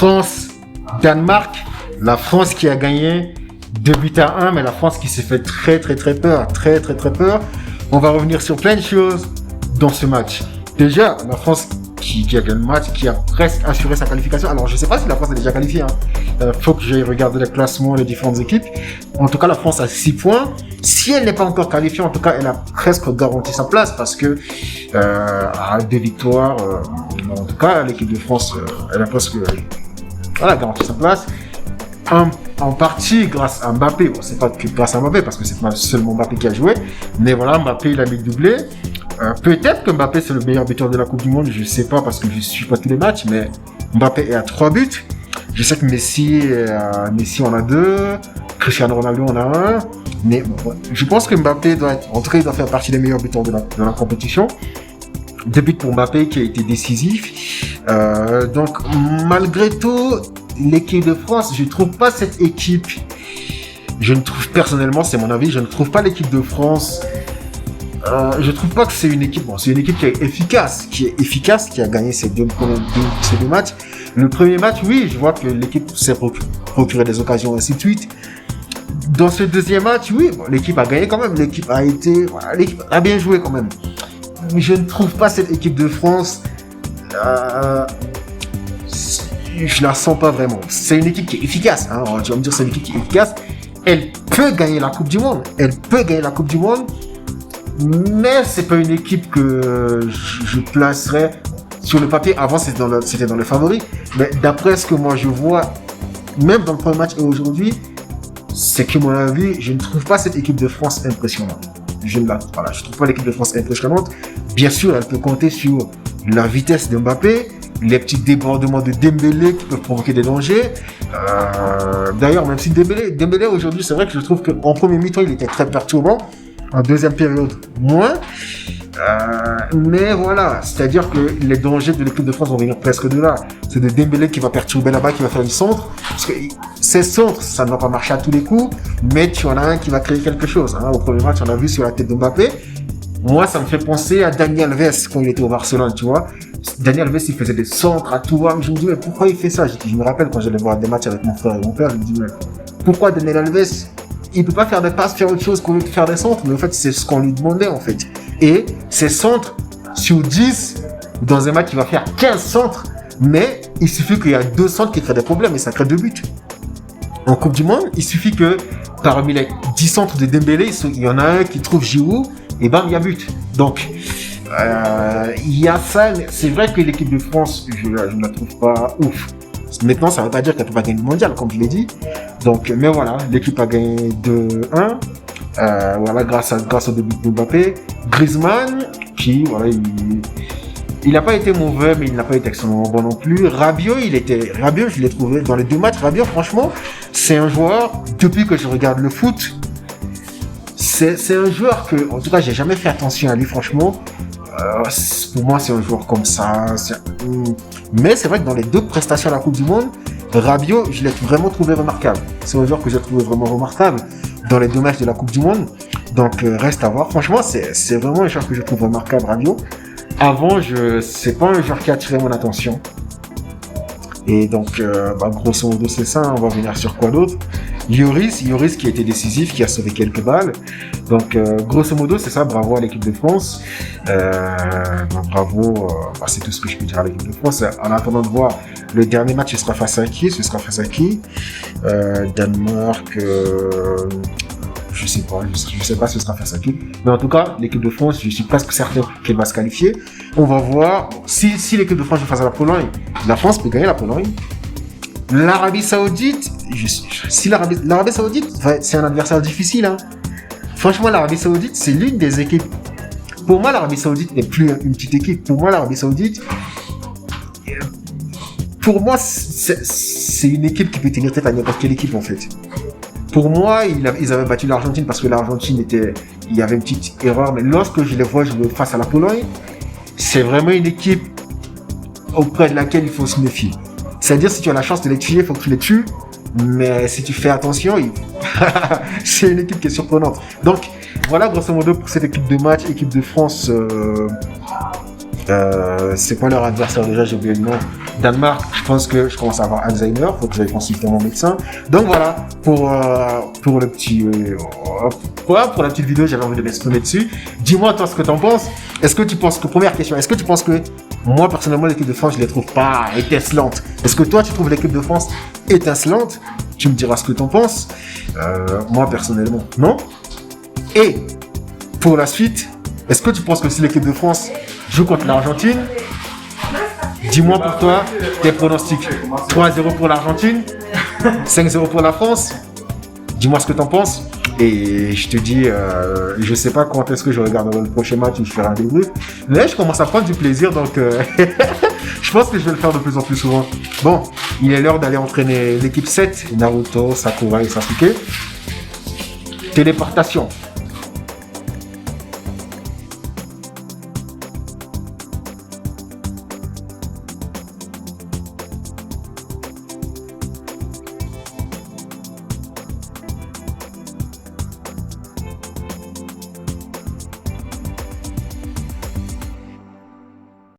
France-Danemark, la France qui a gagné 2-1, mais la France qui s'est fait très peur. On va revenir sur plein de choses dans ce match. Déjà, la France qui a gagné le match, qui a presque assuré sa qualification. Alors, je ne sais pas si la France est déjà qualifiée. Faut que j'aille regarder le classement des différentes équipes. En tout cas, la France a 6 points. Si elle n'est pas encore qualifiée, en tout cas, elle a presque garanti sa place parce que à 2 victoires, en tout cas, l'équipe de France, elle a presque garanti sa place. En partie grâce à Mbappé. Bon, c'est pas que grâce à Mbappé parce que c'est pas seulement Mbappé qui a joué, mais voilà, Mbappé il a mis le doublé. Peut-être que Mbappé c'est le meilleur buteur de la Coupe du Monde, je sais pas parce que je suis pas tous les matchs, mais Mbappé est à 3 buts. Je sais que Messi en a 2, Cristiano Ronaldo en a 1, mais bon, je pense que Mbappé doit faire partie des meilleurs buteurs de la compétition. 2 buts pour Mbappé qui a été décisif. Donc malgré tout, l'équipe de France, je trouve pas cette équipe. Je ne trouve personnellement, c'est mon avis, je ne trouve pas l'équipe de France. Je trouve pas que c'est une équipe. Bon, c'est une équipe qui est efficace, qui a gagné ces deux matchs. Le premier match, oui, je vois que l'équipe s'est procuré des occasions, ainsi de suite. Dans ce deuxième match, oui, bon, l'équipe a gagné quand même. L'équipe a bien joué quand même. Mais je ne trouve pas cette équipe de France. Je la sens pas vraiment. C'est une équipe qui est efficace. Tu vas me dire c'est une équipe qui est efficace. Elle peut gagner la Coupe du Monde. Mais c'est pas une équipe que je placerais sur le papier. Avant c'était dans les favoris. Mais d'après ce que moi je vois, même dans le premier match et aujourd'hui, c'est que mon avis, je ne trouve pas cette équipe de France impressionnante. Je trouve pas l'équipe de France impressionnante. Bien sûr, elle peut compter sur la vitesse de Mbappé, les petits débordements de Dembélé qui peuvent provoquer des dangers. D'ailleurs, même si Dembélé aujourd'hui, c'est vrai que je trouve qu'en premier mi-temps, il était très perturbant. En deuxième période, moins. Mais voilà, c'est-à-dire que les dangers de l'équipe de France vont venir presque de là. C'est de Dembélé qui va perturber là-bas, qui va faire du centre. Parce que ces centres, ça ne va pas marcher à tous les coups, mais tu en as un qui va créer quelque chose. Au premier match, on a vu sur la tête de Mbappé. Moi, ça me fait penser à Daniel Alves quand il était au Barcelone, tu vois. Daniel Alves, il faisait des centres à tout va. Je me dis, mais pourquoi il fait ça? Je me rappelle quand j'allais voir des matchs avec mon frère et mon père, je me dis, mais pourquoi Daniel Alves, il peut pas faire des passes, faire autre chose qu'au lieu de faire des centres? Mais en fait, c'est ce qu'on lui demandait, en fait. Et ces centres, sur 10, dans un match, il va faire 15 centres, mais il suffit qu'il y a 2 centres qui créent des problèmes et ça crée 2 buts. En Coupe du Monde, il suffit que parmi les 10 centres de Dembélé, il y en a un qui trouve Giroud, et bam, il y a but. Donc, il y a ça. C'est vrai que l'équipe de France, je ne la trouve pas ouf. Maintenant, ça ne veut pas dire qu'elle ne peut pas gagner le mondial, comme je l'ai dit. Donc, mais voilà, l'équipe a gagné 2-1. Voilà, grâce au début de Mbappé. Griezmann, qui, voilà, il n'a pas été mauvais, mais il n'a pas été extrêmement bon non plus. Rabiot, je l'ai trouvé dans les 2 matchs. Rabiot, franchement, c'est un joueur, depuis que je regarde le foot, c'est un joueur que, en tout cas, j'ai jamais fait attention à lui, franchement. Pour moi, c'est un joueur comme ça. Mais c'est vrai que dans les 2 prestations à la Coupe du Monde, Rabiot, je l'ai vraiment trouvé remarquable. C'est un joueur que j'ai trouvé vraiment remarquable dans les 2 matchs de la Coupe du Monde. Donc, reste à voir. Franchement, c'est vraiment un joueur que je trouve remarquable, Rabiot. Avant, c'est pas un joueur qui a attiré mon attention. Et donc, grosso modo, c'est ça. On va venir sur quoi d'autre? Lloris qui a été décisif, qui a sauvé quelques balles. Donc, grosso modo, c'est ça. Bravo à l'équipe de France. Bravo. C'est tout ce que je peux dire à l'équipe de France. En attendant de voir le dernier match, ce sera face à qui? Danemark. Je sais pas ce sera face à qui. Mais en tout cas, l'équipe de France, je suis presque certain qu'elle va se qualifier. On va voir. Si l'équipe de France joue face à la Pologne, la France peut gagner la Pologne. L'Arabie Saoudite, l'Arabie Saoudite, c'est un adversaire difficile. Franchement, l'Arabie Saoudite, c'est l'une des équipes. Pour moi, l'Arabie Saoudite n'est plus une petite équipe. Pour moi, l'Arabie Saoudite, c'est une équipe qui peut tenir tête à n'importe quelle équipe, en fait. Pour moi, ils avaient battu l'Argentine parce que l'Argentine il y avait une petite erreur. Mais lorsque je les vois jouer face à la Pologne, c'est vraiment une équipe auprès de laquelle il faut se méfier. C'est-à-dire, si tu as la chance de les tuer, il faut que tu les tues. Mais si tu fais attention, c'est une équipe qui est surprenante. Donc, voilà, grosso modo, pour cette équipe de match, équipe de France C'est quoi leur adversaire déjà? J'ai oublié le nom. Danemark, je pense que je commence à avoir Alzheimer, faut que j'aille consulter mon médecin. Donc voilà, pour le petit, pour la petite vidéo, j'avais envie de m'exprimer dessus. Dis-moi toi ce que t'en penses. Est-ce que tu penses que, première question, est-ce que tu penses que moi personnellement l'équipe de France je les trouve pas étincelantes? Est-ce que toi tu trouves l'équipe de France étincelante? Tu me diras ce que t'en penses. Moi personnellement, non. Et pour la suite, est-ce que tu penses que si l'équipe de France joue contre l'Argentine, dis-moi pour toi tes pronostics. 3-0 pour l'Argentine, 5-0 pour la France. Dis-moi ce que t'en penses. Et je te dis, je sais pas quand est-ce que je regarderai le prochain match ou je ferai un débrief. Mais je commence à prendre du plaisir, donc je pense que je vais le faire de plus en plus souvent. Bon, il est l'heure d'aller entraîner l'équipe 7, Naruto, Sakura et Sasuke. Téléportation.